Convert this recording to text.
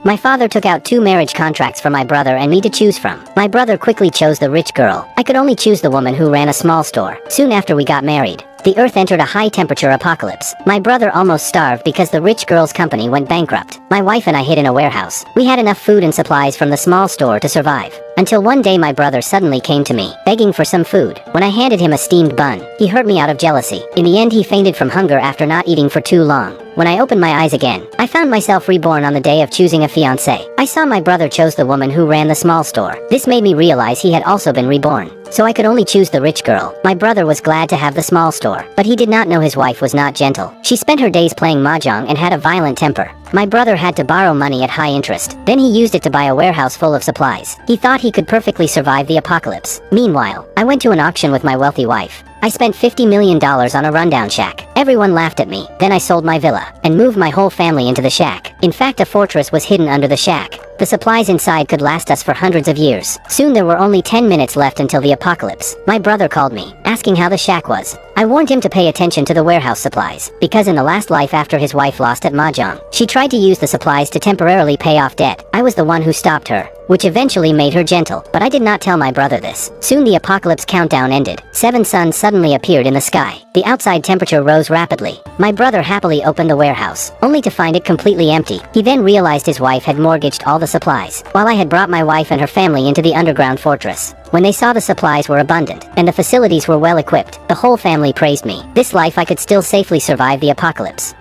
My father took out 2 marriage contracts for my brother and me to choose from. My brother quickly chose the rich girl. I could only choose the woman who ran a small store. Soon after we got married, the earth entered a high-temperature apocalypse. My brother almost starved because the rich girl's company went bankrupt. My wife and I hid in a warehouse. We had enough food and supplies from the small store to survive. Until one day my brother suddenly came to me, begging for some food. When I handed him a steamed bun, he hurt me out of jealousy. In the end he fainted from hunger after not eating for too long. When I opened my eyes again, I found myself reborn on the day of choosing a fiancé. I saw my brother chose the woman who ran the small store. This made me realize he had also been reborn. So I could only choose the rich girl. My brother was glad to have the small store, but he did not know his wife was not gentle. She spent her days playing mahjong and had a violent temper. My brother had to borrow money at high interest. Then he used it to buy a warehouse full of supplies. He thought he could perfectly survive the apocalypse. Meanwhile, I went to an auction with my wealthy wife. I spent $50 million on a rundown shack. Everyone laughed at me. Then I sold my villa and moved my whole family into the shack. In fact, a fortress was hidden under the shack. The supplies inside could last us for hundreds of years. Soon there were only 10 minutes left until the apocalypse. My brother called me, asking how the shack was. I warned him to pay attention to the warehouse supplies, because in the last life after his wife lost at mahjong, she tried to use the supplies to temporarily pay off debt. I was the one who stopped her, which eventually made her gentle, but I did not tell my brother this. Soon the apocalypse countdown ended. 7 suns suddenly appeared in the sky. The outside temperature rose rapidly. My brother happily opened the warehouse, only to find it completely empty. He then realized his wife had mortgaged all the supplies, while I had brought my wife and her family into the underground fortress. When they saw the supplies were abundant, and the facilities were well equipped, the whole family praised me. This life I could still safely survive the apocalypse.